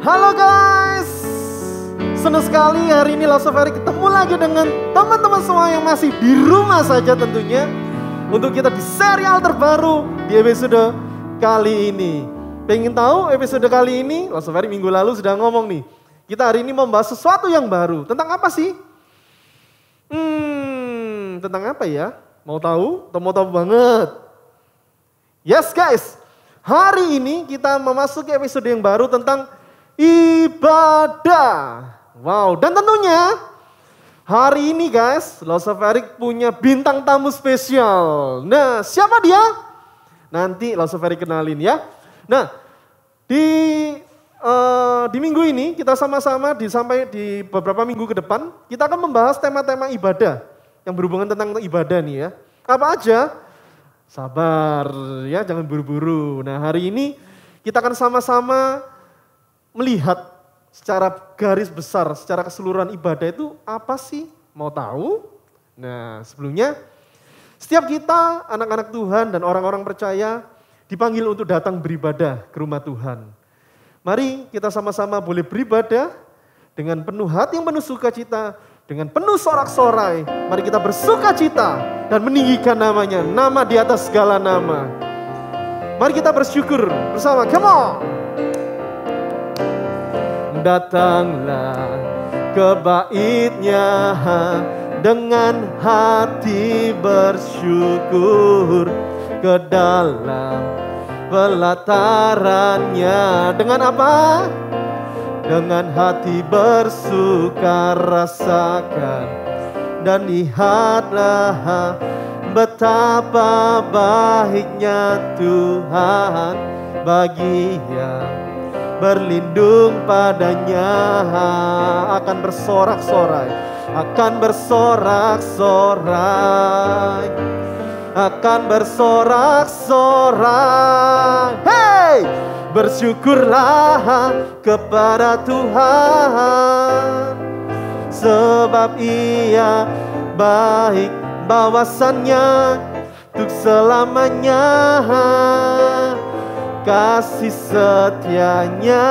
Halo guys, senang sekali hari ini Love Safari ketemu lagi dengan teman-teman semua yang masih di rumah saja tentunya. Untuk kita di serial terbaru di episode kali ini. Pengen tahu episode kali ini? Love Safari minggu lalu sudah ngomong nih. Kita hari ini membahas sesuatu yang baru. Tentang apa sih? Tentang apa ya? Mau tahu? Atau mau tahu banget? Yes guys, hari ini kita memasuki episode yang baru tentang ibadah. Wow, dan tentunya hari ini guys, Love Safari punya bintang tamu spesial. Nah, siapa dia? Nanti Love Safari kenalin ya. Nah, di minggu ini kita sama-sama sampai di beberapa minggu ke depan, kita akan membahas tema-tema ibadah yang berhubungan tentang ibadah nih ya. Apa aja? Sabar ya, jangan buru-buru. Nah, hari ini kita akan sama-sama melihat secara garis besar, secara keseluruhan ibadah itu apa sih? Mau tahu? Nah, sebelumnya setiap kita anak-anak Tuhan dan orang-orang percaya dipanggil untuk datang beribadah ke rumah Tuhan. Mari kita sama-sama boleh beribadah dengan penuh hati yang penuh sukacita, dengan penuh sorak-sorai. Mari kita bersukacita dan meninggikan namanya, nama di atas segala nama. Mari kita bersyukur bersama, come on! Datanglah ke bait-Nya dengan hati bersyukur, ke dalam pelataran-Nya. Dengan apa? Dengan hati bersuka rasakan dan lihatlah betapa baiknya Tuhan bagi yang berlindung padanya. Akan bersorak-sorai, akan bersorak-sorai, akan bersorak-sorai. Hey, bersyukurlah kepada Tuhan, sebab Ia baik, bawasannya untuk selamanya. Kasih setianya,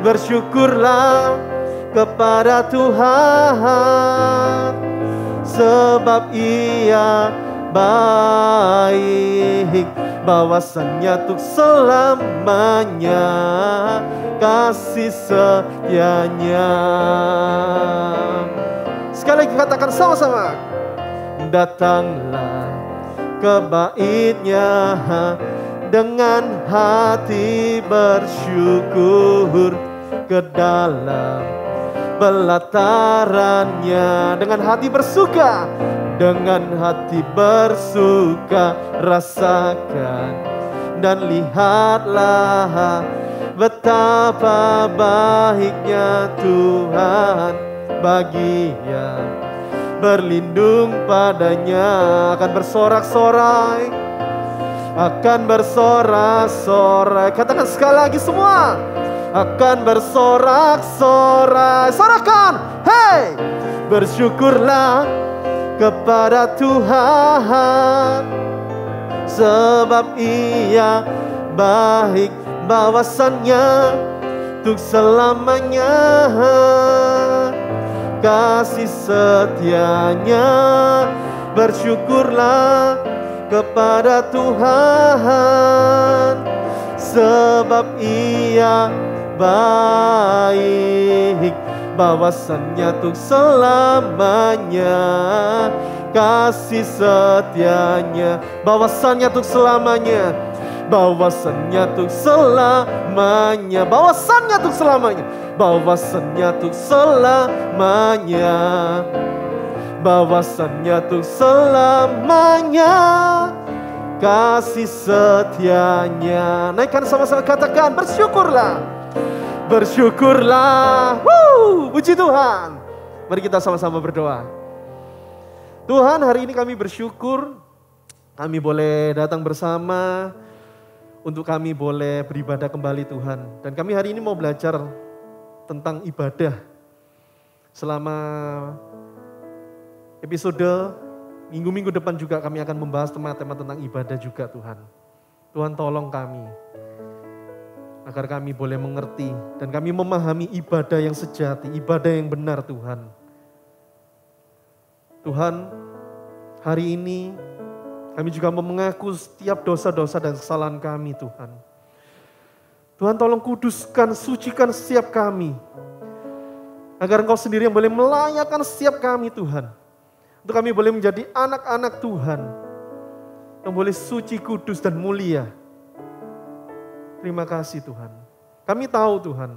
bersyukurlah kepada Tuhan, sebab Ia baik, bawasannya untuk selamanya. Kasih setianya. Sekali lagi katakan sama-sama. Datanglah ke bait-Nya dengan hati bersyukur, ke dalam pelataran-Nya dengan hati bersuka, dengan hati bersuka rasakan dan lihatlah betapa baiknya Tuhan bagi yang berlindung padanya. Akan bersorak-sorai, akan bersorak-sorai. Katakan sekali lagi semua. Akan bersorak-sorai. Sorakan. Hey, bersyukurlah kepada Tuhan, sebab Ia baik, bawasannya untuk selamanya. Kasih setianya, bersyukurlah kepada Tuhan, sebab Ia baik, bawasannya untuk selamanya. Kasih setianya, bawasannya untuk selamanya, bawasannya untuk selamanya, bawasannya untuk selamanya, bawasannya untuk selamanya, bawasannya untuk selamanya. Kasih setianya. Naikkan sama-sama, katakan bersyukurlah. Bersyukurlah. Puji Tuhan. Mari kita sama-sama berdoa. Tuhan, hari ini kami bersyukur kami boleh datang bersama untuk kami boleh beribadah kembali Tuhan. Dan kami hari ini mau belajar tentang ibadah. Selama episode minggu-minggu depan juga kami akan membahas tema-tema tentang ibadah juga Tuhan. Tuhan tolong kami. Agar kami boleh mengerti dan kami memahami ibadah yang sejati, ibadah yang benar Tuhan. Tuhan, hari ini kami juga mau mengaku setiap dosa-dosa dan kesalahan kami Tuhan. Tuhan tolong kuduskan, sucikan setiap kami. Agar Engkau sendiri yang boleh melayakkan setiap kami Tuhan. Untuk kami boleh menjadi anak-anak Tuhan. Yang boleh suci, kudus dan mulia. Terima kasih Tuhan. Kami tahu Tuhan,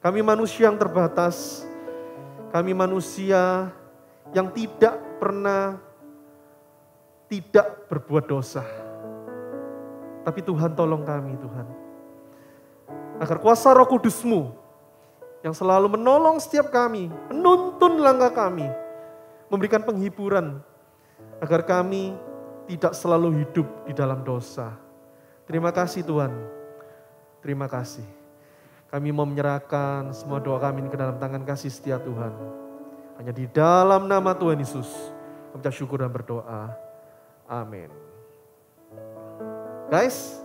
kami manusia yang terbatas, kami manusia yang tidak pernah tidak berbuat dosa. Tapi Tuhan tolong kami Tuhan. Agar kuasa Roh Kudus-Mu yang selalu menolong setiap kami, menuntun langkah kami, memberikan penghiburan agar kami tidak selalu hidup di dalam dosa. Terima kasih Tuhan. Terima kasih. Kami mau menyerahkan semua doa kami ke dalam tangan kasih setia Tuhan. Hanya di dalam nama Tuhan Yesus kami ucap syukur dan berdoa. Amin. Guys,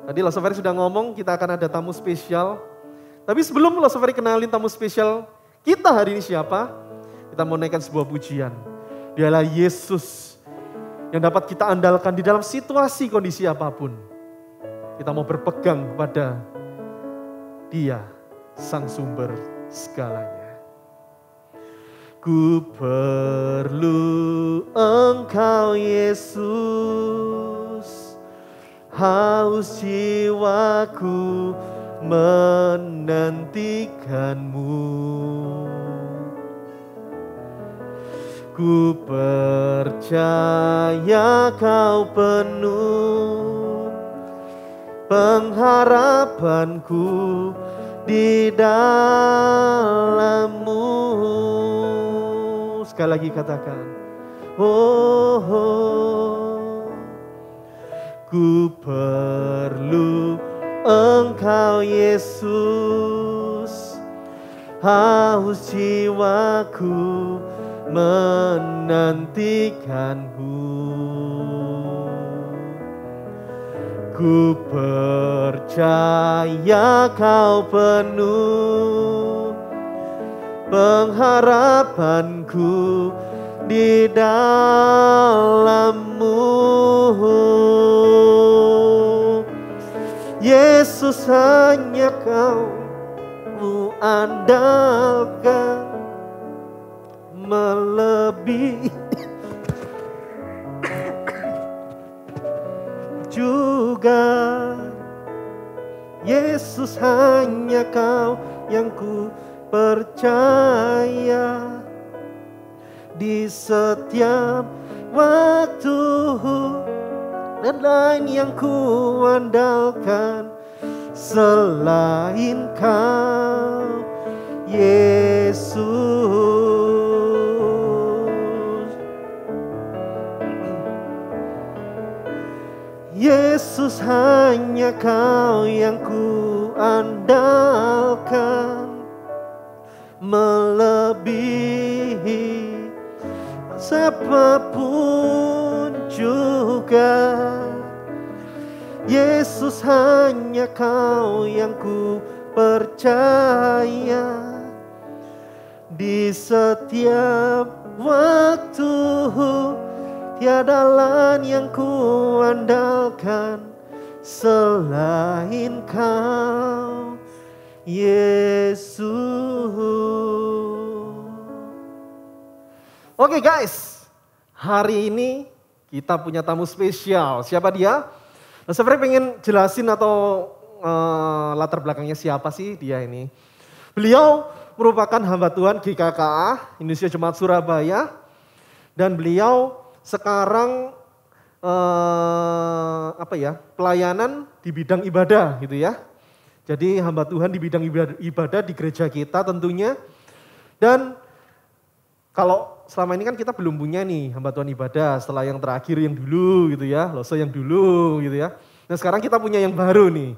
tadi Lost Safari sudah ngomong kita akan ada tamu spesial. Tapi sebelum Lost Safari kenalin tamu spesial kita hari ini siapa, kita mau naikkan sebuah pujian. Dialah Yesus yang dapat kita andalkan di dalam situasi kondisi apapun. Kita mau berpegang pada Dia, Sang Sumber segalanya. Ku perlu Engkau Yesus, haus jiwaku menantikan-Mu. Ku percaya Kau penuh pengharapanku di dalam-Mu. Sekali lagi katakan, oh, oh. Ku perlu Engkau Yesus, haus jiwaku menantikan-Mu. Ku percaya Kau penuh pengharapanku di dalam-Mu. Yesus, hanya Kau ku andalkan, melebihi juga. Yesus, hanya Kau yang ku percaya di setiap waktu, dan lain yang ku andalkan selain Kau Yesus. Yesus, hanya Kau yang ku andalkan, melebihi siapapun juga. Yesus, hanya Kau yang ku percaya di setiap waktu. Tiada lain yang ku andalkan selain Kau Yesus. Oke guys, hari ini kita punya tamu spesial. Siapa dia? Nah, saya pengen jelasin atau latar belakangnya siapa sih dia ini. Beliau merupakan hamba Tuhan GKKA Indonesia Jemaat Surabaya, dan beliau sekarang pelayanan di bidang ibadah gitu ya. Jadi hamba Tuhan di bidang ibadah di gereja kita tentunya. Dan kalau selama ini kan kita belum punya nih hamba Tuhan ibadah setelah yang terakhir yang dulu gitu ya, Loso yang dulu gitu ya. Nah sekarang kita punya yang baru nih.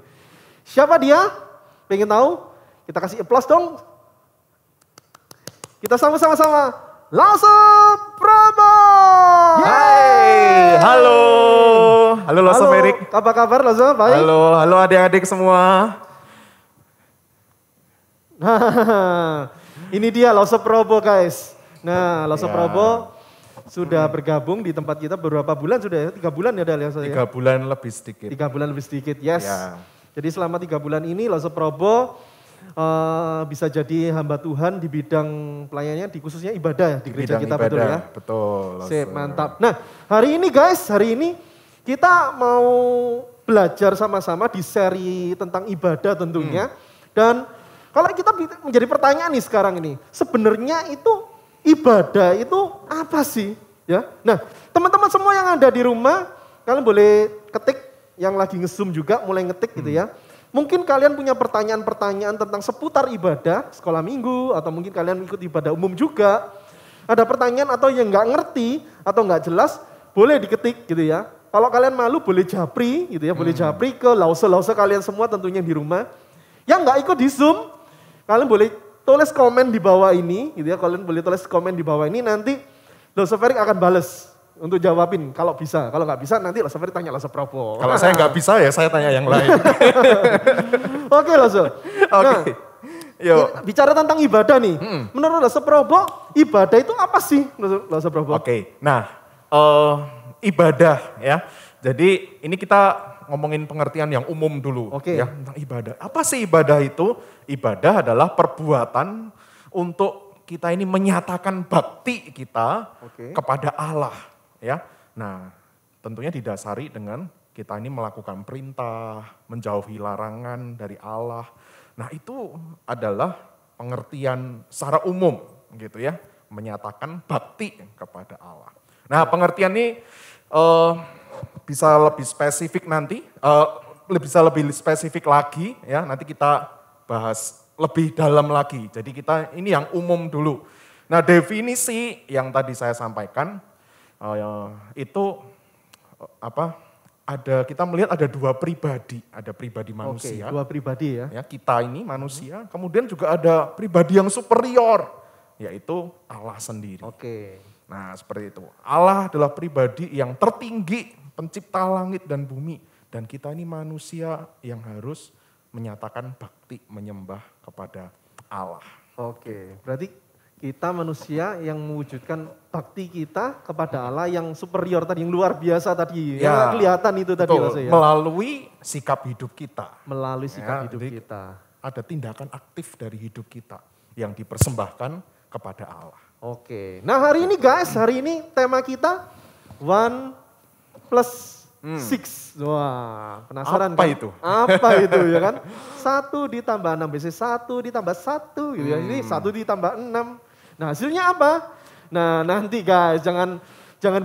Siapa dia? Pengen tahu? Kita kasih applause dong. Kita sama-sama. Loso Probo. Hai, halo. Halo Loso Merik. Apa kabar Loso? Baik. Halo adik-adik semua. Nah, ini dia Lause Probo guys. Nah, Lause Ya. Probo sudah bergabung di tempat kita beberapa bulan sudah ya? 3 bulan ya Dal ya? 3 bulan lebih sedikit. 3 bulan lebih sedikit, yes. Ya. Jadi selama 3 bulan ini Lause Probo bisa jadi hamba Tuhan di bidang pelayanannya, di khususnya ibadah ya, di gereja Bidang kita, ibadah, betul ya? Betul. Sip, mantap. Nah, hari ini guys, kita mau belajar sama-sama di seri tentang ibadah tentunya. Dan kalau kita menjadi pertanyaan nih sekarang ini, sebenarnya itu ibadah itu apa sih? Ya. Nah, teman-teman semua yang ada di rumah, kalian boleh ketik, yang lagi nge-zoom juga mulai ngetik gitu ya. Mungkin kalian punya pertanyaan-pertanyaan tentang seputar ibadah, sekolah minggu, atau mungkin kalian ikut ibadah umum juga. Ada pertanyaan atau yang nggak ngerti atau nggak jelas, boleh diketik gitu ya. Kalau kalian malu boleh japri gitu ya, boleh japri ke lause-lause kalian semua tentunya di rumah. Yang nggak ikut di Zoom, kalian boleh tulis komen di bawah ini gitu ya. Kalian boleh tulis komen di bawah ini, nanti Lause Ferry akan bales untuk jawabin kalau bisa. Kalau nggak bisa nanti Lause Ferry tanya Lause Probo. Kalau saya nggak bisa ya saya tanya yang lain. Oke Lause. Nah, Oke. Yuk. bicara tentang ibadah nih, menurut Lause Probo, ibadah itu apa sih Lause Probo? Oke, nah ibadah ya. Jadi ini kita ngomongin pengertian yang umum dulu Oke. ya tentang ibadah. Apa sih ibadah itu? Ibadah adalah perbuatan untuk kita ini menyatakan bakti kita Oke. kepada Allah ya. Nah, tentunya didasari dengan kita ini melakukan perintah, menjauhi larangan dari Allah. Nah, itu adalah pengertian secara umum gitu ya, menyatakan bakti kepada Allah. Nah, pengertian ini bisa lebih spesifik nanti, bisa lebih spesifik lagi ya, nanti kita bahas lebih dalam lagi. Jadi kita ini yang umum dulu. Nah, definisi yang tadi saya sampaikan itu kita melihat ada 2 pribadi, ada pribadi manusia. Oke, 2 pribadi ya. Ya, kita ini manusia, kemudian juga ada pribadi yang superior, yaitu Allah sendiri. Oke. Nah, seperti itu. Allah adalah pribadi yang tertinggi, pencipta langit dan bumi. Dan kita ini manusia yang harus menyatakan bakti, menyembah kepada Allah. Oke, berarti kita manusia yang mewujudkan bakti kita kepada Allah yang superior tadi, yang luar biasa tadi. Ya, yang kelihatan itu tadi betul, Lause ya. melalui sikap hidup kita. Melalui sikap Ya, hidup jadi kita. Ada tindakan aktif dari hidup kita yang dipersembahkan kepada Allah. Oke, nah hari ini guys, hari ini tema kita 1 plus 6. Wah, penasaran Apa kan? itu? Apa itu ya kan? 1 ditambah 6, biasanya 1 ditambah 1 gitu ya. Ini 1 ditambah 6. Nah hasilnya apa? Nah nanti guys, jangan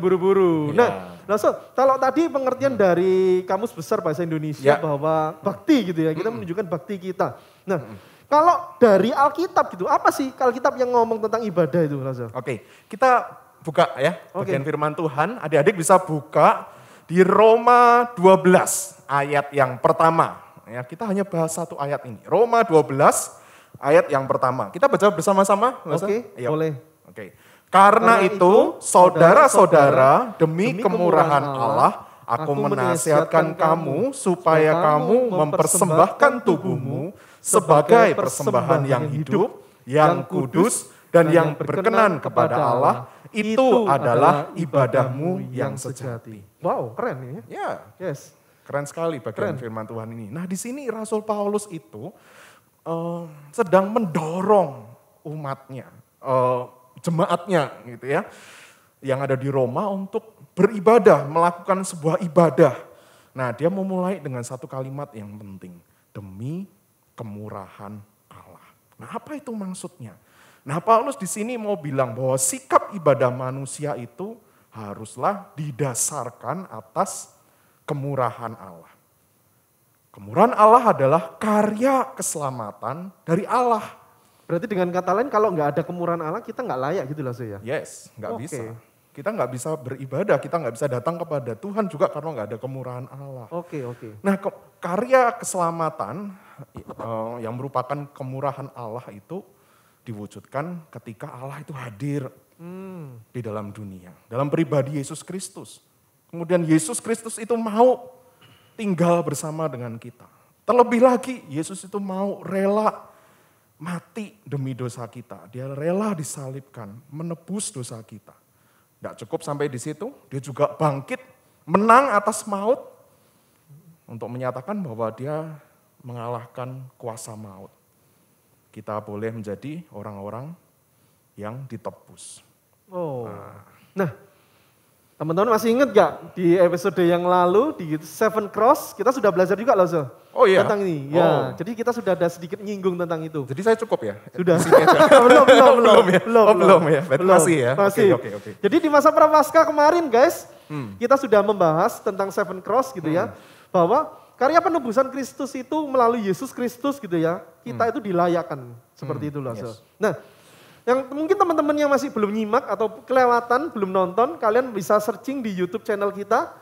buru-buru. Ya. Nah so, kalau tadi pengertian dari Kamus Besar Bahasa Indonesia Ya. bahwa bakti gitu ya, kita menunjukkan bakti kita. Nah, kalau dari Alkitab gitu, apa sih Alkitab yang ngomong tentang ibadah itu, Lause? Oke, kita buka ya Oke. bagian firman Tuhan. Adik-adik bisa buka di Roma 12 ayat yang pertama. Ya, kita hanya bahas 1 ayat ini. Roma 12 ayat yang pertama. Kita baca bersama-sama. Lause? Oke, Ayo. boleh. Oke. Karena itu, saudara-saudara, demi kemurahan Allah, aku menasihatkan kamu supaya kamu mempersembahkan tubuhmu sebagai persembahan yang hidup, yang kudus, dan yang berkenan kepada Allah. Itu adalah ibadahmu yang sejati. Wow, keren ini. Ya, Yes. keren sekali bagian Keren. firman Tuhan ini. Nah, di sini Rasul Paulus itu sedang mendorong umatnya, jemaatnya gitu ya, yang ada di Roma untuk beribadah, melakukan sebuah ibadah. Nah, dia memulai dengan 1 kalimat yang penting, demi kemurahan Allah. Nah, apa itu maksudnya? Nah, Paulus di sini mau bilang bahwa sikap ibadah manusia itu haruslah didasarkan atas kemurahan Allah. Kemurahan Allah adalah karya keselamatan dari Allah. Berarti dengan kata lain kalau nggak ada kemurahan Allah kita nggak layak gitu lah ya? Yes, nggak Oke. bisa. Kita nggak bisa beribadah, kita nggak bisa datang kepada Tuhan juga karena nggak ada kemurahan Allah. Oke, oke. Nah, karya keselamatan yang merupakan kemurahan Allah itu diwujudkan ketika Allah itu hadir di dalam dunia, dalam pribadi Yesus Kristus. Kemudian Yesus Kristus itu mau tinggal bersama dengan kita. Terlebih lagi, Yesus itu mau rela mati demi dosa kita. Dia rela disalibkan, menebus dosa kita. Tidak cukup sampai di situ, dia juga bangkit, menang atas maut untuk menyatakan bahwa dia mengalahkan kuasa maut. Kita boleh menjadi orang-orang yang ditebus. Oh. Nah, teman-teman masih ingat gak di episode yang lalu di Seven Cross kita sudah belajar juga loh Oh iya? tentang ini. Oh. Ya, jadi kita sudah ada sedikit nyinggung tentang itu. Jadi saya cukup ya? Sudah. Di sini aja. belum ya. Berarti Belum. masih ya? Masih. Oke. Jadi di masa Prapaskah kemarin guys, kita sudah membahas tentang Seven Cross gitu ya. Bahwa karya penebusan Kristus itu melalui Yesus Kristus gitu ya. Kita itu dilayakan. Seperti itu loh. Yes. Nah, yang mungkin teman-teman yang masih belum nyimak atau kelewatan, belum nonton, kalian bisa searching di YouTube channel kita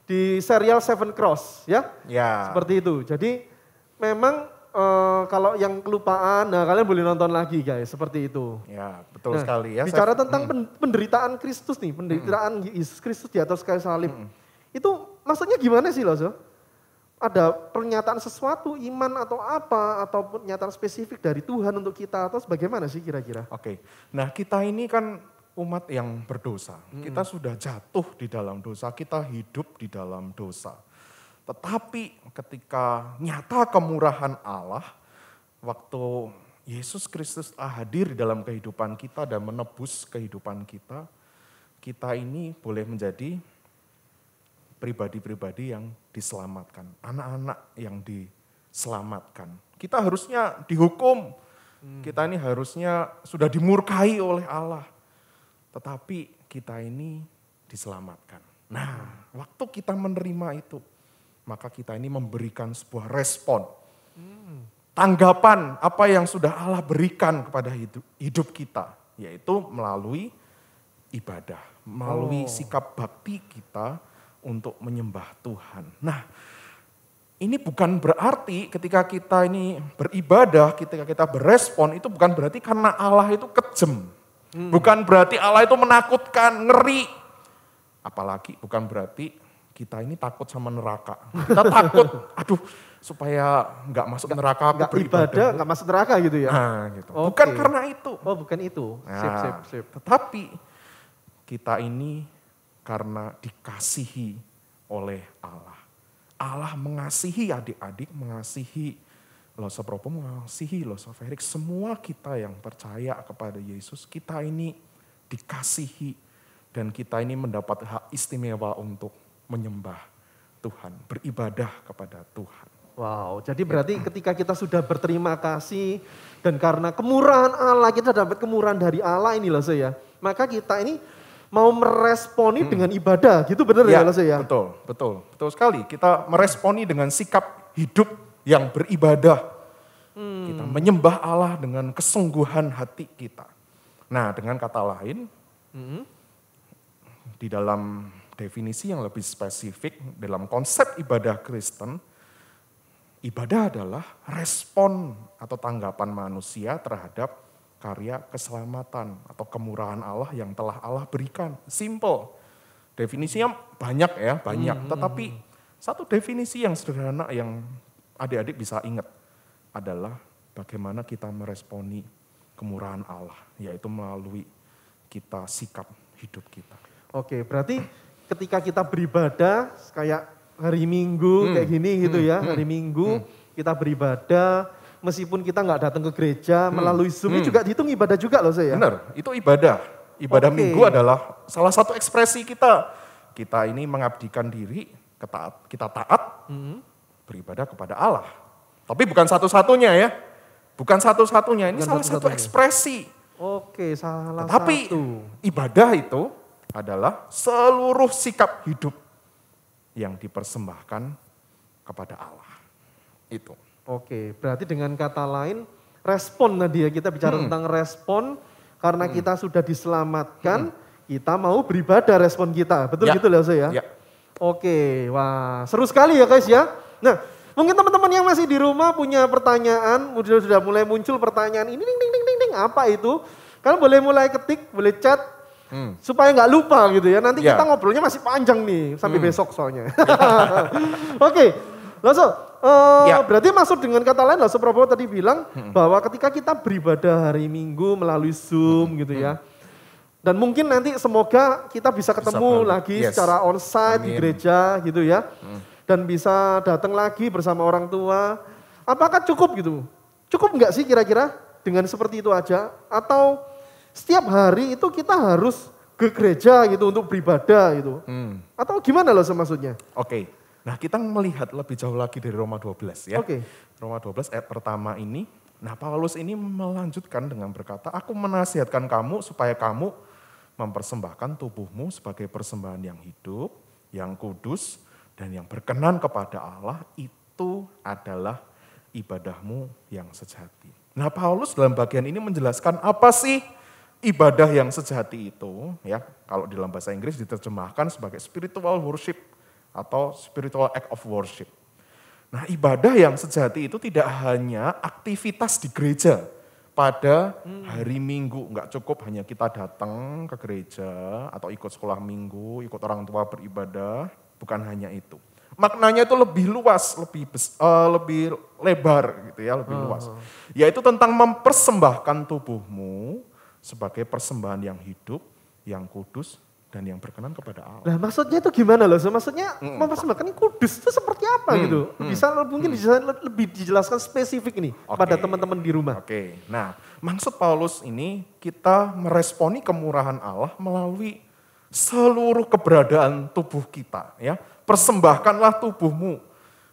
di serial Seven Cross ya. Ya. Seperti itu. Jadi memang kalau yang kelupaan, nah kalian boleh nonton lagi guys, seperti itu. Ya, betul sekali ya. Bicara tentang penderitaan Kristus nih, penderitaan Yesus Kristus di atas kayu salib. Itu maksudnya gimana sih loh, ada pernyataan sesuatu, iman atau apa, atau pernyataan spesifik dari Tuhan untuk kita, atau bagaimana sih kira-kira? Oke, nah kita ini kan umat yang berdosa. Kita sudah jatuh di dalam dosa, kita hidup di dalam dosa. Tetapi ketika nyata kemurahan Allah, waktu Yesus Kristus hadir di dalam kehidupan kita dan menebus kehidupan kita, kita ini boleh menjadi pribadi-pribadi yang diselamatkan, anak-anak yang diselamatkan. Kita harusnya dihukum, kita ini harusnya sudah dimurkai oleh Allah, tetapi kita ini diselamatkan. Nah, waktu kita menerima itu, maka kita ini memberikan sebuah respon, tanggapan apa yang sudah Allah berikan kepada hidup kita, yaitu melalui ibadah, melalui sikap bakti kita untuk menyembah Tuhan. Nah, ini bukan berarti ketika kita ini beribadah, ketika kita berespon, itu bukan berarti karena Allah itu kejam. Bukan berarti Allah itu menakutkan, ngeri. Apalagi bukan berarti kita ini takut sama neraka. Kita takut, aduh supaya nggak masuk neraka aku beribadah. Nggak masuk neraka gitu ya? Nah, gitu. Okay. Bukan karena itu. Oh bukan itu, sip. Tetapi kita ini karena dikasihi oleh Allah. Allah mengasihi adik-adik, mengasihi Losopropo, mengasihi Losoferik. Semua kita yang percaya kepada Yesus, kita ini dikasihi. Dan kita ini mendapat hak istimewa untuk menyembah Tuhan, beribadah kepada Tuhan. Wow, jadi berarti ketika kita sudah berterima kasih dan karena kemurahan Allah, kita dapat kemurahan dari Allah ini loh ya. Maka kita ini mau meresponi dengan ibadah, gitu benar ya Lase ya? Betul sekali. Kita meresponi dengan sikap hidup yang beribadah. Kita menyembah Allah dengan kesungguhan hati kita. Nah, dengan kata lain, di dalam definisi yang lebih spesifik, dalam konsep ibadah Kristen, ibadah adalah respon atau tanggapan manusia terhadap karya keselamatan atau kemurahan Allah yang telah Allah berikan. Simple. Definisinya banyak ya, banyak. Tetapi satu definisi yang sederhana yang adik-adik bisa ingat adalah bagaimana kita meresponi kemurahan Allah, yaitu melalui kita sikap hidup kita. Oke, berarti ketika kita beribadah kayak hari Minggu kayak gini gitu ya, hari Minggu kita beribadah, meskipun kita nggak datang ke gereja, melalui Zoom ini juga dihitung ibadah juga loh saya. Benar, itu ibadah. Ibadah Minggu adalah salah satu ekspresi kita. Kita ini mengabdikan diri, kita taat, beribadah kepada Allah. Tapi bukan satu-satunya ya. Bukan satu-satunya, ini salah satu ekspresi. Oke, salah Tapi satu. Ibadah itu adalah seluruh sikap hidup yang dipersembahkan kepada Allah. Itu. Oke, berarti dengan kata lain, respon tadi ya, kita bicara tentang respon, karena kita sudah diselamatkan, kita mau beribadah respon kita. Betul gitu loh saya? Ya. Oke, wah seru sekali ya guys ya. Nah, mungkin teman-teman yang masih di rumah punya pertanyaan, sudah mulai muncul pertanyaan ini, apa itu? Kalian boleh mulai ketik, boleh chat, supaya nggak lupa gitu ya. Nanti kita ngobrolnya masih panjang nih, sampai besok soalnya. Oke, langsung. Ya. Berarti maksud dengan kata lain lah, Prabowo tadi bilang bahwa ketika kita beribadah hari Minggu melalui Zoom gitu ya. Dan mungkin nanti semoga kita bisa ketemu lagi secara onsite di gereja gitu ya. Dan bisa datang lagi bersama orang tua. Apakah cukup gitu? Cukup enggak sih kira-kira dengan seperti itu aja? Atau setiap hari itu kita harus ke gereja gitu untuk beribadah gitu. Atau gimana loh maksudnya? Oke. Nah, kita melihat lebih jauh lagi dari Roma 12 ya. Oke. Roma 12 ayat pertama ini, nah Paulus ini melanjutkan dengan berkata, aku menasihatkan kamu supaya kamu mempersembahkan tubuhmu sebagai persembahan yang hidup, yang kudus, dan yang berkenan kepada Allah, itu adalah ibadahmu yang sejati. Nah, Paulus dalam bagian ini menjelaskan apa sih ibadah yang sejati itu, ya. Kalau dalam bahasa Inggris diterjemahkan sebagai spiritual worship atau spiritual act of worship. Nah, ibadah yang sejati itu tidak hanya aktivitas di gereja pada hari Minggu, enggak cukup hanya kita datang ke gereja atau ikut sekolah Minggu, ikut orang tua beribadah, bukan hanya itu. Maknanya itu lebih luas, lebih lebar gitu ya, lebih luas. Yaitu tentang mempersembahkan tubuhmu sebagai persembahan yang hidup, yang kudus, dan yang berkenan kepada Allah. Nah maksudnya itu gimana loh? Maksudnya mempersembahkan ini kudus itu seperti apa gitu? Bisa mungkin lebih dijelaskan spesifik ini pada teman-teman di rumah. Oke, nah maksud Paulus ini kita meresponi kemurahan Allah melalui seluruh keberadaan tubuh kita. Ya, persembahkanlah tubuhmu.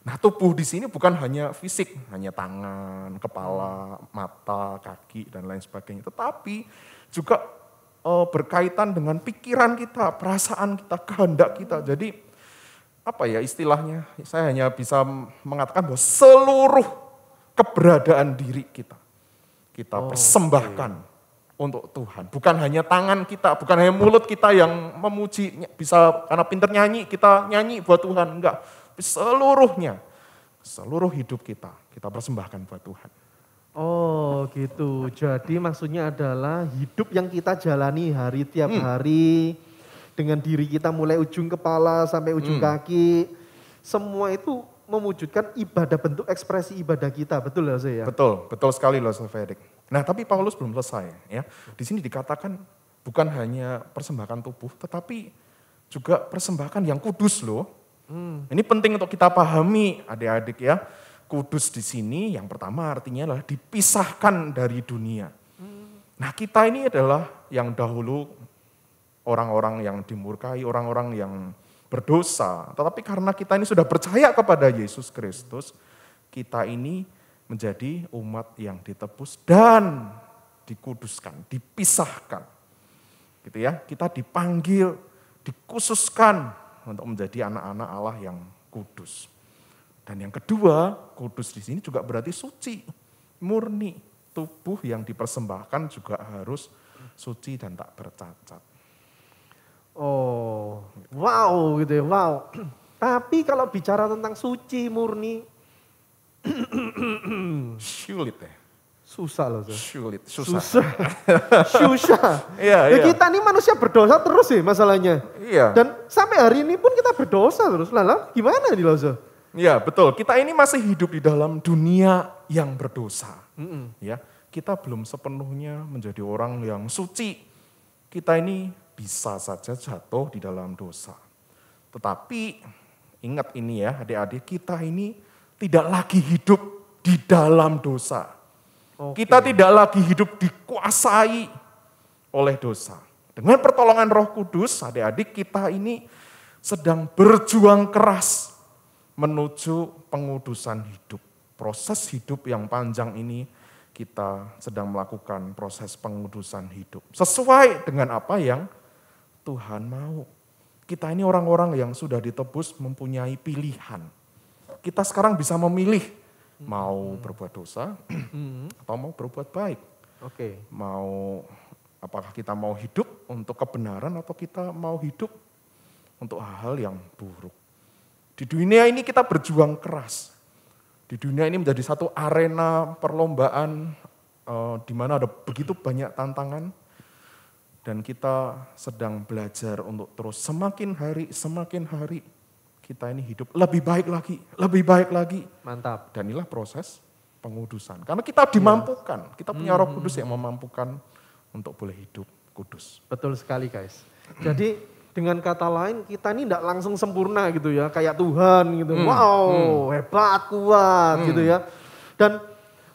Nah, tubuh di sini bukan hanya fisik, hanya tangan, kepala, mata, kaki, dan lain sebagainya. Tetapi juga berkaitan dengan pikiran kita, perasaan kita, kehendak kita. Jadi, apa ya istilahnya, saya hanya bisa mengatakan bahwa seluruh keberadaan diri kita persembahkan untuk Tuhan. Bukan hanya tangan kita, bukan hanya mulut kita yang memuji, bisa karena pinter nyanyi, kita nyanyi buat Tuhan. Enggak. Seluruhnya, seluruh hidup kita persembahkan buat Tuhan. Oh gitu, jadi maksudnya adalah hidup yang kita jalani tiap hari, dengan diri kita mulai ujung kepala sampai ujung kaki, semua itu mewujudkan ibadah, bentuk ekspresi ibadah kita, betul ya saya? Betul sekali loh Fedik. Nah tapi Paulus belum selesai ya, di sini dikatakan bukan hanya persembahkan tubuh, tetapi juga persembahkan yang kudus loh. Ini penting untuk kita pahami adik-adik ya. Kudus di sini yang pertama artinya adalah dipisahkan dari dunia. Nah kita ini adalah yang dahulu orang-orang yang dimurkai, orang-orang yang berdosa. Tetapi karena kita ini sudah percaya kepada Yesus Kristus, kita ini menjadi umat yang ditebus dan dikuduskan, dipisahkan. Gitu ya, kita dipanggil, dikhususkan untuk menjadi anak-anak Allah yang kudus. Dan yang kedua, kudus di sini juga berarti suci, murni. Tubuh yang dipersembahkan juga harus suci dan tak bercacat. Oh, wow gitu ya, wow. Tapi kalau bicara tentang suci, murni, sulit ya. Susah loh. Susah. Iya. Kita ini manusia berdosa terus sih masalahnya. Iya. Dan sampai hari ini pun kita berdosa terus. Lalu gimana nih loh? Iya betul, kita ini masih hidup di dalam dunia yang berdosa. Ya, kita belum sepenuhnya menjadi orang yang suci. Kita ini bisa saja jatuh di dalam dosa. Tetapi ingat ini ya adik-adik, kita ini tidak lagi hidup di dalam dosa. Kita tidak lagi hidup dikuasai oleh dosa. Dengan pertolongan Roh Kudus, adik-adik kita ini sedang berjuang keras menuju pengudusan hidup. Proses hidup yang panjang ini kita sedang melakukan proses pengudusan hidup. Sesuai dengan apa yang Tuhan mau. Kita ini orang-orang yang sudah ditebus mempunyai pilihan. Kita sekarang bisa memilih mau berbuat dosa atau mau berbuat baik. Apakah kita mau hidup untuk kebenaran atau kita mau hidup untuk hal-hal yang buruk. Di dunia ini kita berjuang keras. Di dunia ini menjadi satu arena perlombaan di mana ada begitu banyak tantangan. Dan kita sedang belajar untuk terus semakin hari kita ini hidup lebih baik lagi, lebih baik lagi. Mantap. Dan inilah proses pengudusan. Karena kita dimampukan, kita punya Roh Kudus yang memampukan untuk boleh hidup kudus. Betul sekali guys. Jadi dengan kata lain kita ini tidak langsung sempurna gitu ya, kayak Tuhan gitu. Wow, hebat, kuat gitu ya. Dan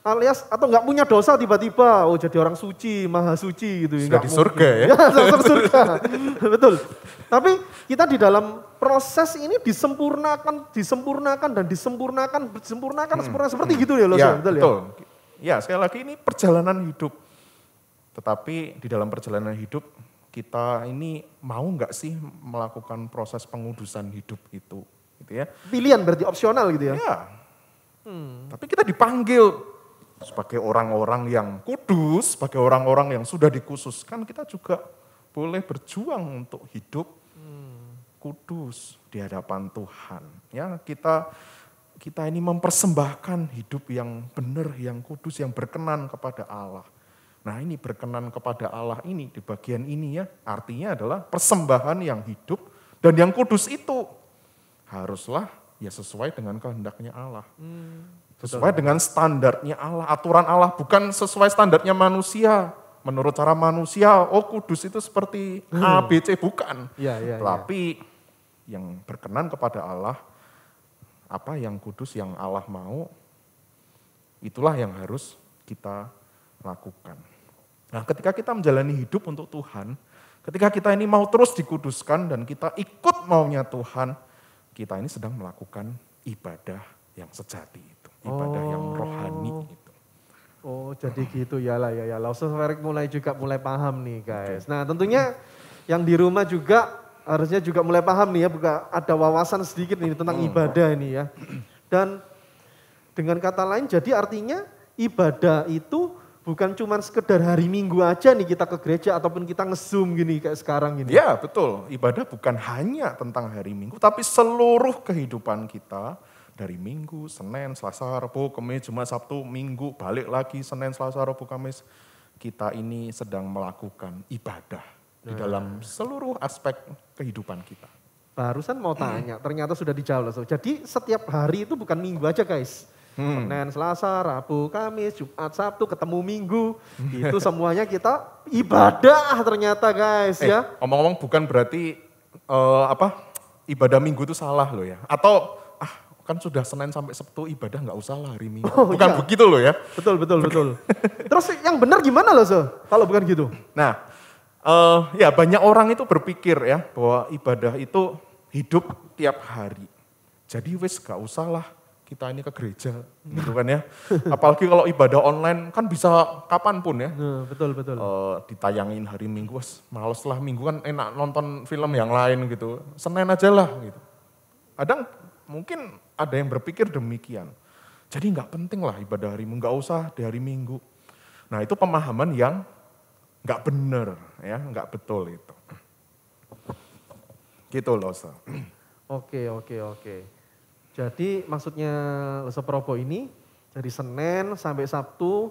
alias atau nggak punya dosa tiba-tiba, oh jadi orang suci, maha suci gitu. Sudah di surga ya? Ya, langsung surga. Betul. Tapi kita di dalam proses ini disempurnakan seperti gitu ya loh. Ya, betul. Ya, sekali lagi ini perjalanan hidup. Tetapi di dalam perjalanan hidup kita ini mau nggak sih melakukan proses pengudusan hidup itu, gitu ya? Pilihan berarti opsional gitu ya? Ya. Tapi kita dipanggil sebagai orang-orang yang kudus, sebagai orang-orang yang sudah dikhususkan, kita juga boleh berjuang untuk hidup kudus di hadapan Tuhan. Ya, kita ini mempersembahkan hidup yang benar, yang kudus, yang berkenan kepada Allah. Nah, ini berkenan kepada Allah ini di bagian ini ya, artinya adalah persembahan yang hidup dan yang kudus itu haruslah ya sesuai dengan kehendaknya Allah. Sesuai dengan standarnya Allah, aturan Allah, bukan sesuai standarnya manusia. Menurut cara manusia, oh kudus itu seperti A, B, C, bukan. Tapi yang berkenan kepada Allah, apa yang kudus yang Allah mau, itulah yang harus kita lakukan. Nah, ketika kita menjalani hidup untuk Tuhan, ketika kita ini mau terus dikuduskan dan kita ikut maunya Tuhan, kita ini sedang melakukan ibadah yang sejati itu, ibadah yang rohani itu. Oh, jadi gitu ya lah ya. Langsung mulai paham nih guys. Nah, tentunya yang di rumah juga harusnya juga mulai paham nih ya, bukan ada wawasan sedikit nih tentang ibadah ini ya. Dan dengan kata lain jadi artinya ibadah itu bukan cuma sekedar hari Minggu aja nih kita ke gereja ataupun kita nge-zoom gini kayak sekarang gini. Ya betul, ibadah bukan hanya tentang hari Minggu, tapi seluruh kehidupan kita dari Minggu, Senin, Selasa, Rabu, Kamis, Jumat, Sabtu, Minggu, balik lagi Senin, Selasa, Rabu, Kamis. Kita ini sedang melakukan ibadah di dalam seluruh aspek kehidupan kita. Barusan mau tanya, ternyata sudah dijawab. Jadi setiap hari itu bukan Minggu aja guys. Senin, Selasa, Rabu, Kamis, Jumat, Sabtu, ketemu Minggu. Itu semuanya kita ibadah ternyata guys ya. Ngomong-ngomong bukan berarti ibadah Minggu itu salah loh ya. Atau kan sudah Senin sampai Sabtu ibadah nggak usah lah hari Minggu. Bukan begitu loh ya. Betul. Terus yang benar gimana loh kalau bukan gitu? Nah ya banyak orang itu berpikir ya bahwa ibadah itu hidup tiap hari. Jadi wis gak usah lah kita ini ke gereja gitu kan ya. Apalagi kalau ibadah online kan bisa kapanpun ya. Betul. Ditayangin hari Minggu, males lah Minggu kan enak nonton film yang lain gitu. Senin aja lah gitu. Kadang mungkin ada yang berpikir demikian. Jadi nggak penting lah ibadah hari Minggu, nggak usah di hari Minggu. Nah itu pemahaman yang nggak benar, ya nggak betul itu. Gitu loh. Oke. Jadi maksudnya Lesa Probo ini dari Senin sampai Sabtu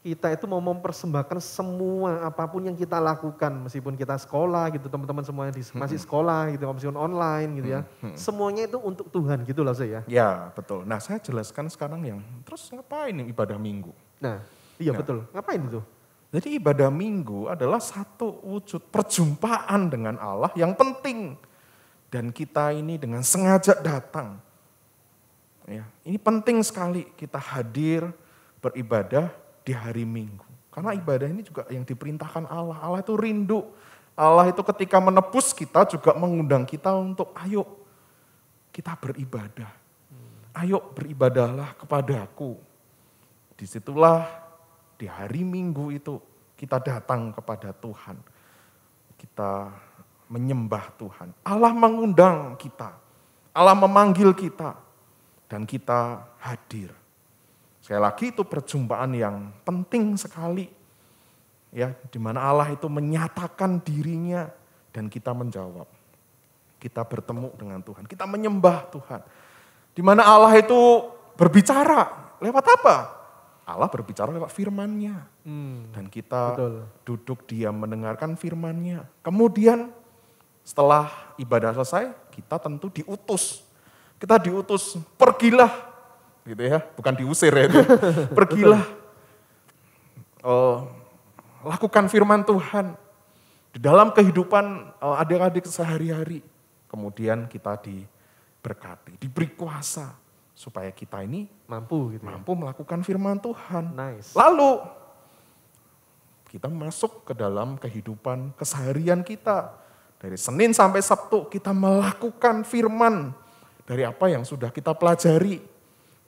kita itu mau mempersembahkan semua apapun yang kita lakukan, meskipun kita sekolah gitu, teman-teman semuanya masih sekolah gitu, meskipun online gitu ya. Semuanya itu untuk Tuhan gitu loh saya. Ya betul. Nah saya jelaskan sekarang yang terus ngapain nih ibadah Minggu? Nah iya betul, ngapain itu? Jadi ibadah Minggu adalah satu wujud perjumpaan dengan Allah yang penting. Dan kita ini dengan sengaja datang. Ya, ini penting sekali kita hadir beribadah di hari Minggu. Karena ibadah ini juga yang diperintahkan Allah. Allah itu rindu. Allah itu ketika menebus kita juga mengundang kita untuk ayo kita beribadah. Ayo beribadahlah kepadaku. Disitulah di hari Minggu itu kita datang kepada Tuhan. Kita menyembah Tuhan. Allah mengundang kita. Allah memanggil kita. Dan kita hadir. Sekali lagi itu perjumpaan yang penting sekali. Ya, di mana Allah itu menyatakan dirinya dan kita menjawab. Kita bertemu dengan Tuhan, kita menyembah Tuhan. Di mana Allah itu berbicara lewat apa? Allah berbicara lewat firman-Nya. Dan kita duduk diam mendengarkan firman-Nya. Kemudian setelah ibadah selesai, kita tentu diutus kita diutus, pergilah, gitu ya, bukan diusir ya, itu. Pergilah, lakukan firman Tuhan di dalam kehidupan adik-adik sehari-hari. Kemudian kita diberkati, diberi kuasa supaya kita ini Mampu gitu. mampu melakukan firman Tuhan. Nice. Lalu kita masuk ke dalam kehidupan keseharian kita. Dari Senin sampai Sabtu kita melakukan firman dari apa yang sudah kita pelajari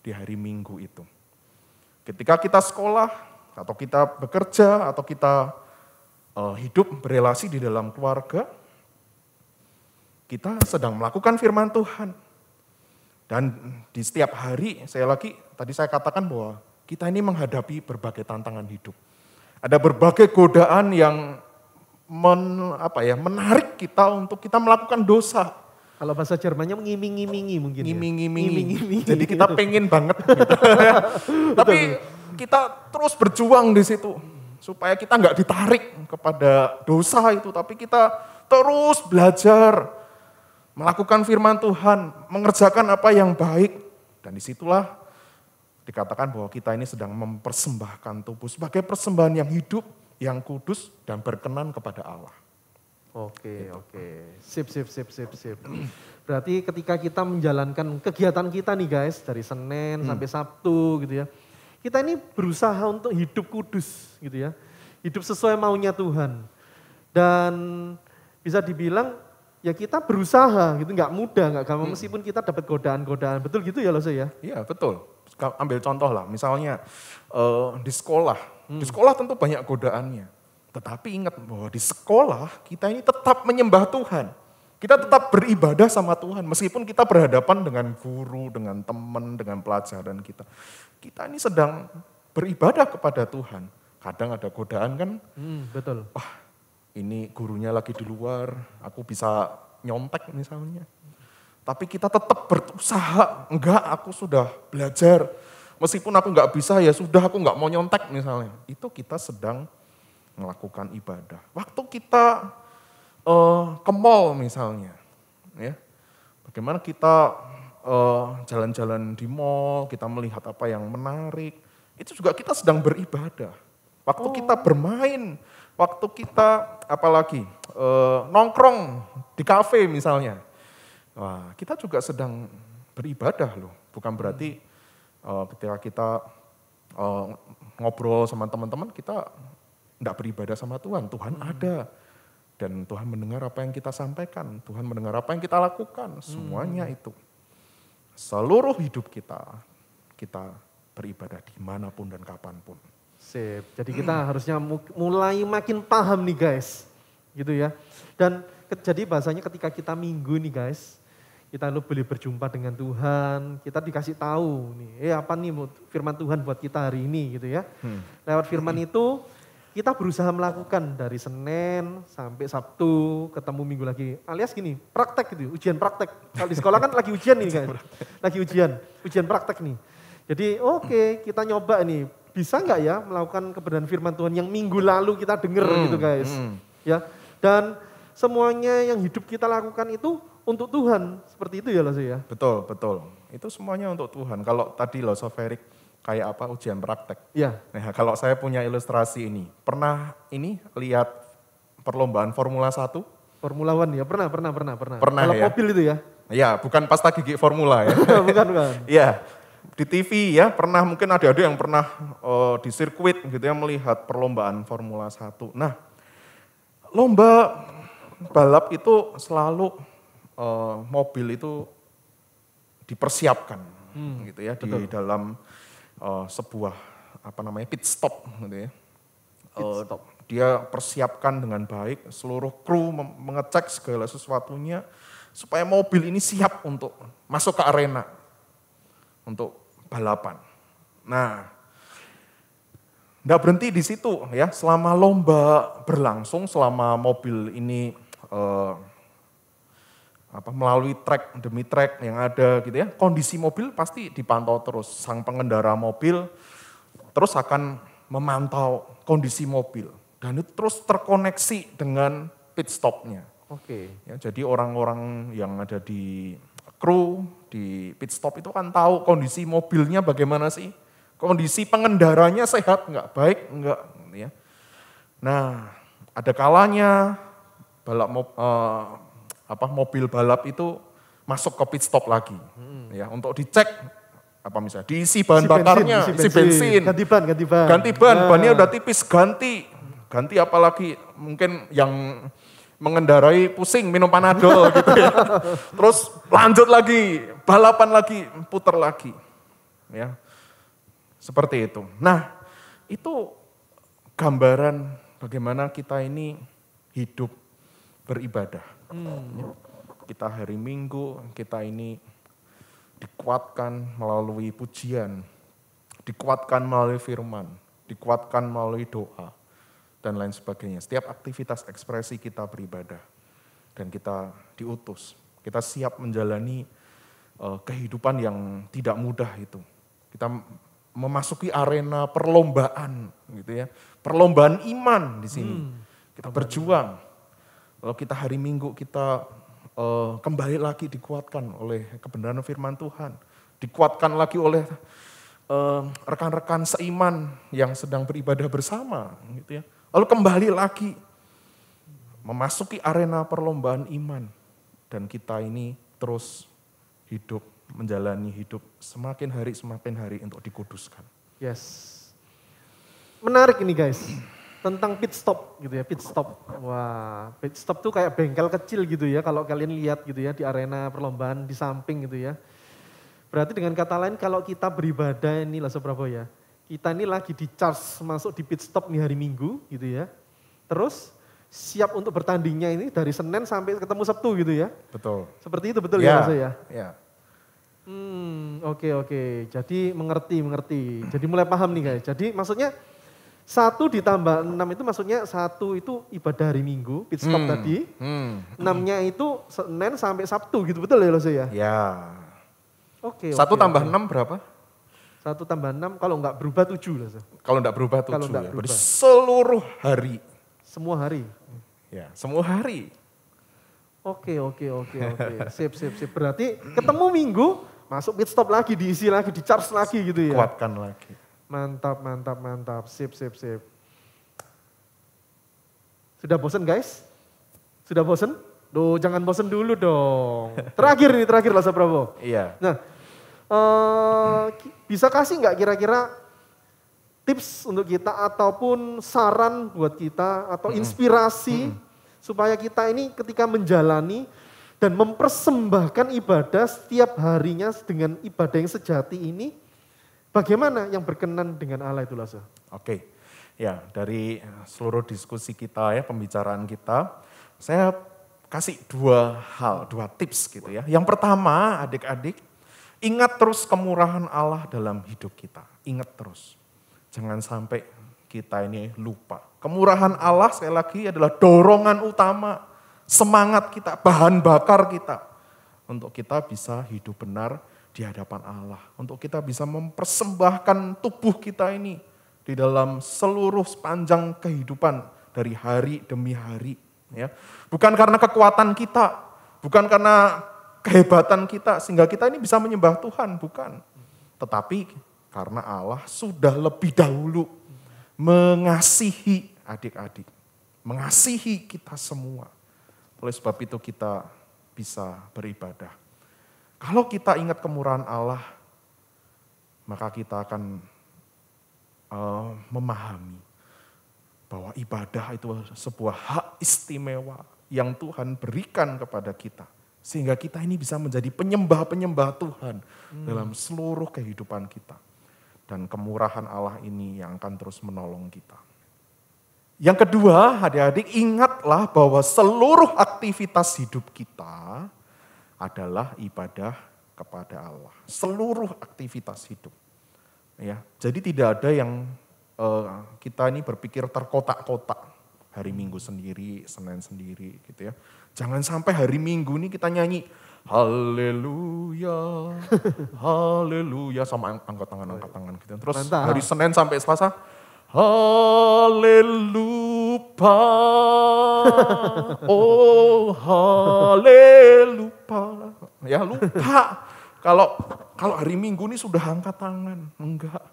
di hari Minggu itu. Ketika kita sekolah, atau kita bekerja, atau kita hidup berelasi di dalam keluarga, kita sedang melakukan firman Tuhan. Dan di setiap hari, tadi saya katakan bahwa kita ini menghadapi berbagai tantangan hidup. Ada berbagai godaan yang menarik kita untuk kita melakukan dosa. Kalau bahasa Jermannya ngiming-ngimingi mungkin. Ngiming-ngimingi. Jadi kita pengen banget. Gitu. Tapi kita terus berjuang di situ. Supaya kita nggak ditarik kepada dosa itu. Tapi kita terus belajar melakukan firman Tuhan. Mengerjakan apa yang baik. Dan disitulah dikatakan bahwa kita ini sedang mempersembahkan tubuh sebagai persembahan yang hidup, yang kudus, dan berkenan kepada Allah. Oke. Sip. Berarti ketika kita menjalankan kegiatan kita nih guys, dari Senin sampai Sabtu gitu ya, kita ini berusaha untuk hidup kudus gitu ya, hidup sesuai maunya Tuhan. Dan bisa dibilang ya kita berusaha gitu, nggak mudah, nggak gampang meskipun kita dapat godaan-godaan. Betul gitu ya Lose ya? Iya betul. Ambil contoh lah, misalnya di sekolah. Di sekolah tentu banyak godaannya. Tetapi ingat bahwa di sekolah kita ini tetap menyembah Tuhan. Kita tetap beribadah sama Tuhan. Meskipun kita berhadapan dengan guru, dengan teman, dengan pelajaran kita. Kita ini sedang beribadah kepada Tuhan. Kadang ada godaan kan. Betul. Wah ini gurunya lagi di luar, aku bisa nyontek misalnya. Tapi kita tetap berusaha, enggak aku sudah belajar. Meskipun aku enggak bisa ya sudah aku enggak mau nyontek misalnya. Itu kita sedang melakukan ibadah. Waktu kita ke mall misalnya. Ya, bagaimana kita jalan-jalan di mall, kita melihat apa yang menarik. Itu juga kita sedang beribadah. Waktu kita bermain, waktu kita apalagi nongkrong di kafe misalnya. Wah, kita juga sedang beribadah loh. Bukan berarti ketika kita ngobrol sama teman-teman, kita enggak beribadah sama Tuhan. Tuhan ada. Dan Tuhan mendengar apa yang kita sampaikan. Tuhan mendengar apa yang kita lakukan. Semuanya itu. Seluruh hidup kita beribadah dimanapun dan kapanpun. Sip. Jadi kita harusnya mulai makin paham nih guys. Gitu ya. Dan jadi bahasanya ketika kita minggu nih guys, kita boleh berjumpa dengan Tuhan, kita dikasih tahu nih, apa nih firman Tuhan buat kita hari ini gitu ya. Lewat firman itu kita berusaha melakukan dari Senin sampai Sabtu, ketemu Minggu lagi. Alias gini, praktek gitu, ujian praktek. Kalau di sekolah kan lagi ujian nih guys, lagi ujian praktek nih. Jadi oke, kita nyoba nih, bisa nggak ya melakukan kebenaran firman Tuhan yang minggu lalu kita dengar gitu guys. Ya, dan semuanya yang hidup kita lakukan itu untuk Tuhan, seperti itu ya Lose ya? Betul. Itu semuanya untuk Tuhan. Kalau tadi loh Soferik, kayak apa ujian praktek. Iya. Nah kalau saya punya ilustrasi ini, pernah ini lihat perlombaan Formula 1? Formula One ya, pernah. Pernah kalau ya? mobil itu ya? Iya, bukan pasta gigi Formula ya. bukan. Iya, di TV ya pernah mungkin adik-adik yang pernah di sirkuit gitu ya melihat perlombaan Formula 1. Nah, lomba balap itu selalu mobil itu dipersiapkan gitu ya di dalam sebuah pit stop gitu ya. Dia persiapkan dengan baik, seluruh kru mengecek segala sesuatunya supaya mobil ini siap untuk masuk ke arena untuk balapan. Nah, enggak berhenti di situ ya, selama lomba berlangsung, selama mobil ini melalui trek demi trek yang ada gitu ya, kondisi mobil pasti dipantau terus. Sang pengendara mobil terus akan memantau kondisi mobil dan itu terus terkoneksi dengan pit stopnya. Oke. Ya, jadi orang-orang yang ada di kru di pit stop itu kan tahu kondisi mobilnya bagaimana sih. Kondisi pengendaranya sehat nggak, baik nggak. Ya. Nah, ada kalanya mobil balap itu masuk ke pit stop lagi, ya untuk dicek apa misalnya diisi bahan bakarnya, isi bensin, ganti ban, bannya udah tipis ganti apalagi mungkin yang mengendarai pusing minum Panadol gitu ya, terus lanjut lagi balapan lagi putar lagi, ya seperti itu. Nah itu gambaran bagaimana kita ini hidup beribadah. Kita hari Minggu, kita ini dikuatkan melalui pujian, dikuatkan melalui firman, dikuatkan melalui doa, dan lain sebagainya. Setiap aktivitas ekspresi kita beribadah, dan kita diutus. Kita siap menjalani kehidupan yang tidak mudah itu. Kita memasuki arena perlombaan, gitu ya, perlombaan iman di sini. Kita berjuang. Kalau kita hari Minggu kita kembali lagi dikuatkan oleh kebenaran firman Tuhan, dikuatkan lagi oleh rekan-rekan seiman yang sedang beribadah bersama, gitu ya. Lalu kembali lagi memasuki arena perlombaan iman, dan kita ini terus hidup, menjalani hidup semakin hari untuk dikuduskan. Yes. Menarik ini guys. Tentang pit stop gitu ya, pit stop. Wah, pit stop tuh kayak bengkel kecil gitu ya kalau kalian lihat gitu ya di arena perlombaan di samping gitu ya. Berarti dengan kata lain kalau kita beribadah ini lah Sobrabo ya, kita ini lagi di charge masuk di pit stop nih hari Minggu gitu ya. Terus siap untuk bertandingnya ini dari Senin sampai ketemu Sabtu gitu ya. Betul. Seperti itu betul ya Mas ya? Ya. Oke. Jadi mengerti. Jadi mulai paham nih guys. Jadi maksudnya 1 ditambah 6 itu maksudnya 1 itu ibadah hari Minggu, pit stop tadi. 6-nya itu Senin sampai Sabtu gitu, betul ya Lose ya? Ya. Oke. 1 tambah 6 berapa? 1 tambah 6 kalau enggak berubah 7 Lose. Kalau enggak berubah 7 kalau enggak ya. Berubah. Berarti seluruh hari. Semua hari? Ya, semua hari. Oke. Sip. Berarti ketemu Minggu, masuk pit stop lagi, diisi lagi, di charge lagi gitu ya? Kuatkan lagi. Mantap. Sip. Sudah bosen guys? Sudah bosen? Duh, jangan bosen dulu dong. Terakhir lah Sobrabo. Iya. Nah, bisa kasih nggak kira-kira tips untuk kita ataupun saran buat kita atau inspirasi supaya kita ini ketika menjalani dan mempersembahkan ibadah setiap harinya dengan ibadah yang sejati ini, bagaimana yang berkenan dengan Allah itu Lase? Oke, ya dari seluruh diskusi kita ya, pembicaraan kita, saya kasih 2 tips gitu ya. Yang pertama adik-adik, ingat terus kemurahan Allah dalam hidup kita. Ingat terus, jangan sampai kita ini lupa. Kemurahan Allah sekali lagi adalah dorongan utama, semangat kita, bahan bakar kita. Untuk kita bisa hidup benar di hadapan Allah. Untuk kita bisa mempersembahkan tubuh kita ini di dalam seluruh sepanjang kehidupan dari hari demi hari. Ya. Bukan karena kekuatan kita, bukan karena kehebatan kita sehingga kita ini bisa menyembah Tuhan, bukan. Tetapi karena Allah sudah lebih dahulu mengasihi adik-adik, mengasihi kita semua. Oleh sebab itu kita bisa beribadah. Kalau kita ingat kemurahan Allah, maka kita akan memahami bahwa ibadah itu sebuah hak istimewa yang Tuhan berikan kepada kita. Sehingga kita ini bisa menjadi penyembah-penyembah Tuhan dalam seluruh kehidupan kita. Dan kemurahan Allah ini yang akan terus menolong kita. Yang kedua, adik-adik ingatlah bahwa seluruh aktivitas hidup kita adalah ibadah kepada Allah. Seluruh aktivitas hidup. Ya, jadi tidak ada yang kita ini berpikir terkotak-kotak. Hari Minggu sendiri, Senin sendiri gitu ya. Jangan sampai hari Minggu ini kita nyanyi haleluya, haleluya sama angkat tangan gitu. Terus mantap. Hari Senin sampai Selasa haleluya, oh haleluya. ya lupa. Kalau hari Minggu ini sudah angkat tangan, enggak.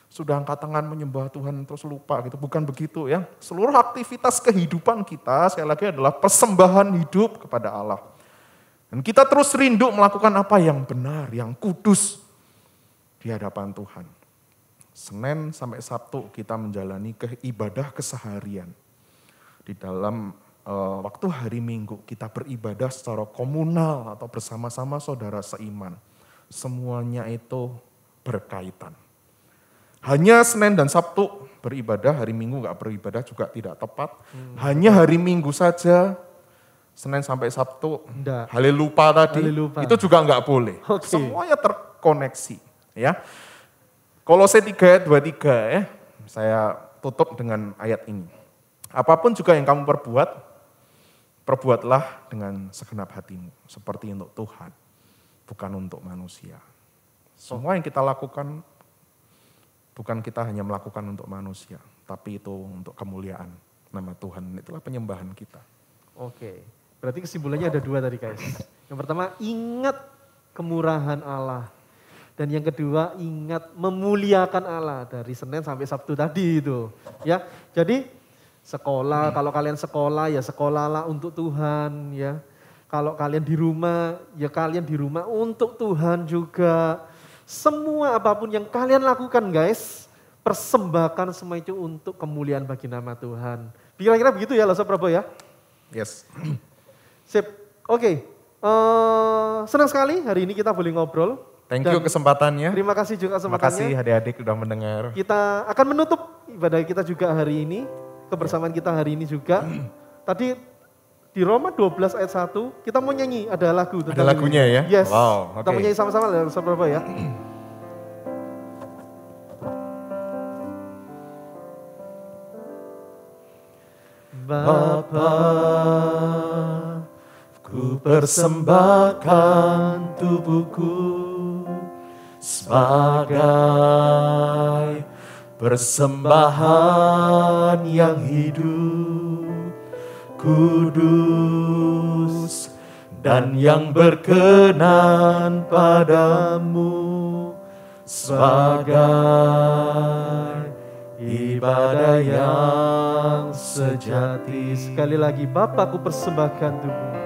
Sudah angkat tangan menyembah Tuhan terus lupa gitu, bukan begitu ya. Seluruh aktivitas kehidupan kita sekali lagi adalah persembahan hidup kepada Allah. Dan kita terus rindu melakukan apa yang benar, yang kudus di hadapan Tuhan. Senin sampai Sabtu kita menjalani ibadah keseharian. Di dalam waktu hari Minggu kita beribadah secara komunal atau bersama-sama saudara seiman. Semuanya itu berkaitan. Hanya Senin dan Sabtu beribadah, hari Minggu enggak beribadah juga tidak tepat. Hanya hari Minggu saja, Senin sampai Sabtu, halelupa tadi, itu juga enggak boleh. Okay. Semuanya terkoneksi. Ya. Kolose 3 ayat 23 ya, saya tutup dengan ayat ini. Apapun juga yang kamu perbuatlah dengan segenap hatimu, seperti untuk Tuhan, bukan untuk manusia. Semua yang kita lakukan, bukan kita hanya melakukan untuk manusia, tapi itu untuk kemuliaan nama Tuhan. Itulah penyembahan kita. Oke, berarti kesimpulannya ada 2 tadi guys. Yang pertama, ingat kemurahan Allah. Dan yang kedua, ingat memuliakan Allah dari Senin sampai Sabtu tadi itu. Ya, jadi sekolah, kalau kalian sekolah ya sekolahlah untuk Tuhan ya. Kalau kalian di rumah, ya kalian di rumah untuk Tuhan juga. Semua apapun yang kalian lakukan guys, persembahkan semua itu untuk kemuliaan bagi nama Tuhan. Kira-kira begitu ya Loso Prabowo ya? Yes. Sip, oke. Senang sekali hari ini kita boleh ngobrol. Thank you kesempatannya. Terima kasih juga Terima kesempatannya. kasih adik-adik sudah mendengar. Kita akan menutup ibadah kita juga hari ini, kebersamaan kita hari ini juga. Tadi di Roma 12 ayat 1, kita mau nyanyi, ada lagu. Ada lagunya ya? Yes, Wow, kita mau nyanyi sama-sama Bapak ya. Bapa, ku persembahkan tubuhku sebagai persembahan yang hidup, kudus dan yang berkenan padamu, sebagai ibadah yang sejati. Sekali lagi, Bapa, ku persembahkan tubuh.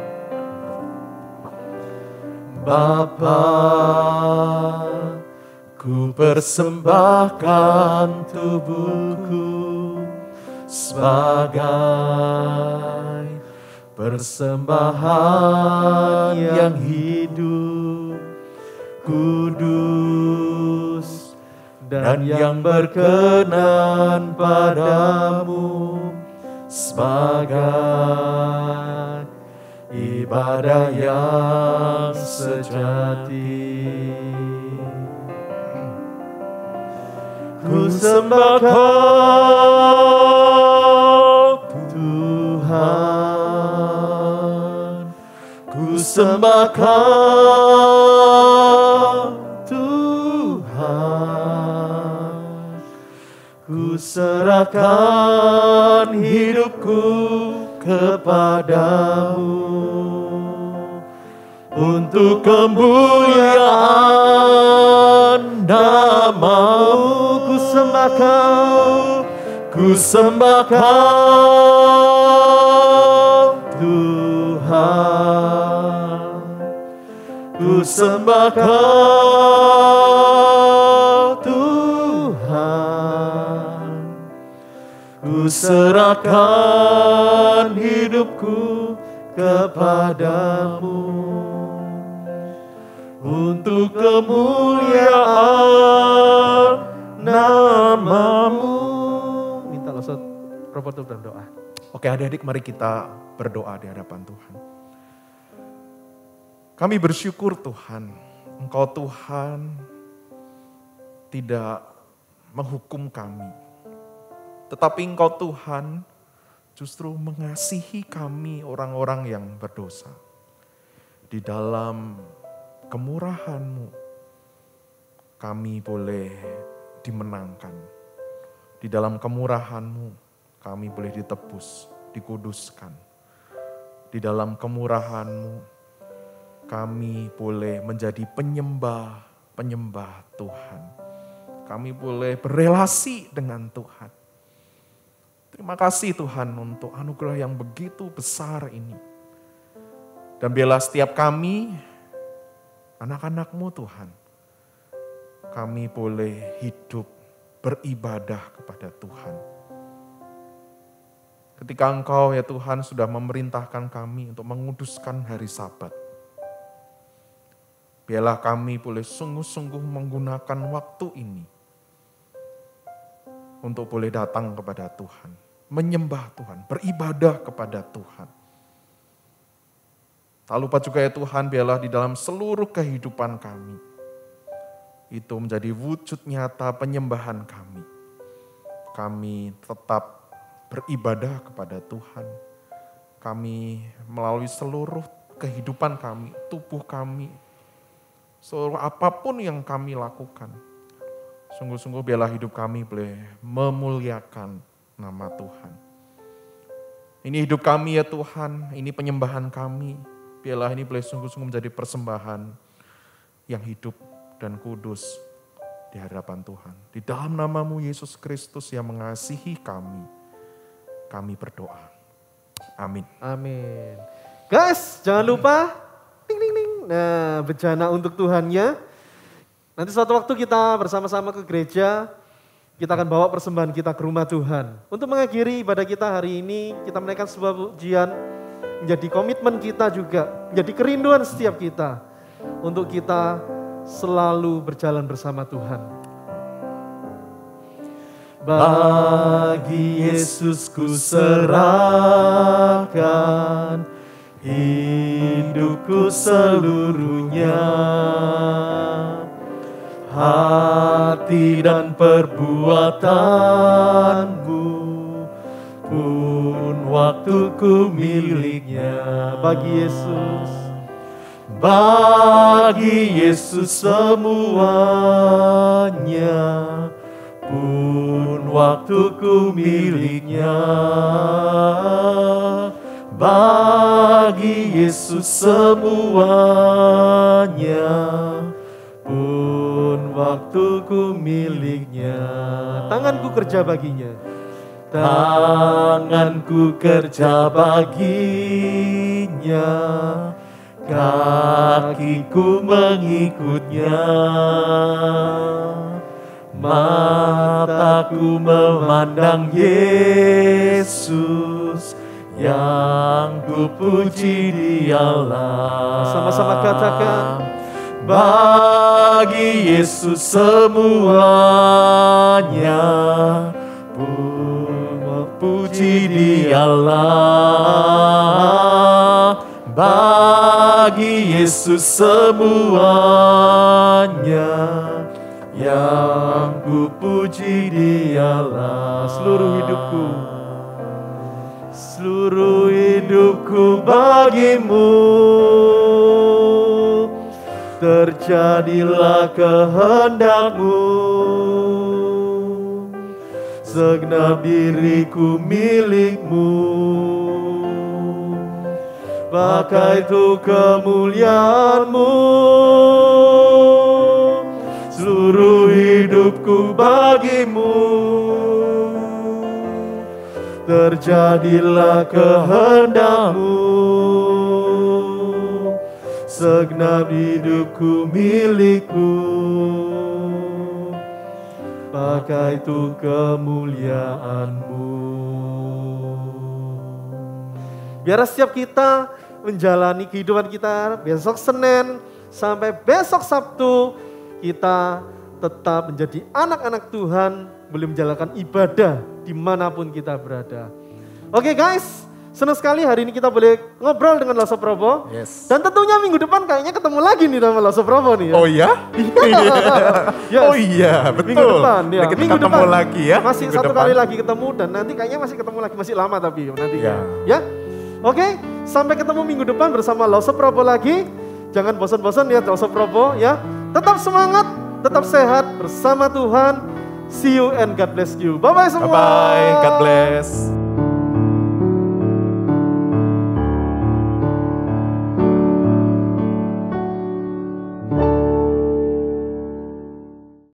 Bapa, ku persembahkan tubuhku sebagai persembahan yang hidup, kudus dan yang berkenan padamu, sebagai ibadah yang sejati. Ku sembah Kau Tuhan, ku sembah Kau Tuhan, ku serahkan hidupku kepadamu untuk kemuliaan nama-Mu. Ku sembah Kau, ku sembah Kau Tuhan, ku sembah Kau Tuhan, ku serahkan hidupku kepadamu untuk kemuliaan nama-Mu. Minta Loso Prabowo dan doa. Oke adik-adik, mari kita berdoa di hadapan Tuhan. Kami bersyukur Tuhan, Engkau Tuhan tidak menghukum kami. Tetapi Engkau Tuhan justru mengasihi kami orang-orang yang berdosa. Di dalam kemurahan-Mu kami boleh dimenangkan. Di dalam kemurahan-Mu kami boleh ditebus, dikuduskan. Di dalam kemurahan-Mu kami boleh menjadi penyembah Tuhan. Kami boleh berelasi dengan Tuhan. Terima kasih Tuhan untuk anugerah yang begitu besar ini. Dan biarlah setiap kami, anak-anak-Mu Tuhan, kami boleh hidup beribadah kepada Tuhan. Ketika Engkau ya Tuhan sudah memerintahkan kami untuk menguduskan hari Sabat, biarlah kami boleh sungguh-sungguh menggunakan waktu ini untuk boleh datang kepada Tuhan, menyembah Tuhan, beribadah kepada Tuhan. Tak lupa juga ya Tuhan, biarlah di dalam seluruh kehidupan kami, itu menjadi wujud nyata penyembahan kami. Kami tetap beribadah kepada Tuhan. Kami melalui seluruh kehidupan kami, tubuh kami, seluruh apapun yang kami lakukan, sungguh-sungguh biarlah hidup kami boleh memuliakan nama Tuhan. Ini hidup kami ya Tuhan, ini penyembahan kami. Biarlah ini boleh sungguh-sungguh menjadi persembahan yang hidup dan kudus di hadapan Tuhan. Di dalam nama-Mu Yesus Kristus yang mengasihi kami berdoa. Amin. Amin. Guys, jangan lupa, ding ding ding. Nah, bejana untuk Tuhannya. Nanti suatu waktu kita bersama-sama ke gereja, kita akan bawa persembahan kita ke rumah Tuhan. Untuk mengakhiri ibadah kita hari ini, kita menaikkan sebuah pujian, menjadi komitmen kita juga, menjadi kerinduan setiap kita, untuk kita selalu berjalan bersama Tuhan. Bagi Yesus ku serahkan hidupku seluruhnya, hati dan perbuatanmu pun waktuku miliknya. Bagi Yesus semuanya pun waktuku miliknya. Bagi Yesus semuanya pun waktuku miliknya. Tanganku kerja baginya. Tanganku kerja baginya, kakiku mengikutnya, mataku memandang Yesus, yang ku puji Dialah. Sama-sama katakan, bagi Yesus semuanya pun puji Dialah. Bagi Yesus semuanya, yang ku puji Dialah. Seluruh hidupku bagimu, terjadilah kehendak-Mu. Segenap diriku milik-Mu, pakai itu kemuliaan-Mu. Seluruh hidupku bagimu, terjadilah kehendak-Mu. Segenap hidupku milik-Mu, pakai itu kemuliaan-Mu. Biar setiap kita menjalani kehidupan kita besok Senin sampai besok Sabtu, kita tetap menjadi anak-anak Tuhan, boleh menjalankan ibadah dimanapun kita berada. Oke guys, senang sekali hari ini kita boleh ngobrol dengan Loso Probo. Yes. Dan tentunya minggu depan kayaknya ketemu lagi nih sama Loso Probo nih ya. Oh iya? Yes. Oh iya, betul. Minggu depan ya. Kita Minggu ketemu depan lagi ya. Masih minggu satu depan. kali lagi ketemu dan nanti kayaknya masih ketemu lagi, masih lama tapi nanti ya. Ya. Oke, sampai ketemu minggu depan bersama Loso Probo lagi. Jangan bosan-bosan ya Loso Probo ya. Tetap semangat, tetap sehat bersama Tuhan. See you and God bless you. Bye-bye semua. Bye-bye, God bless.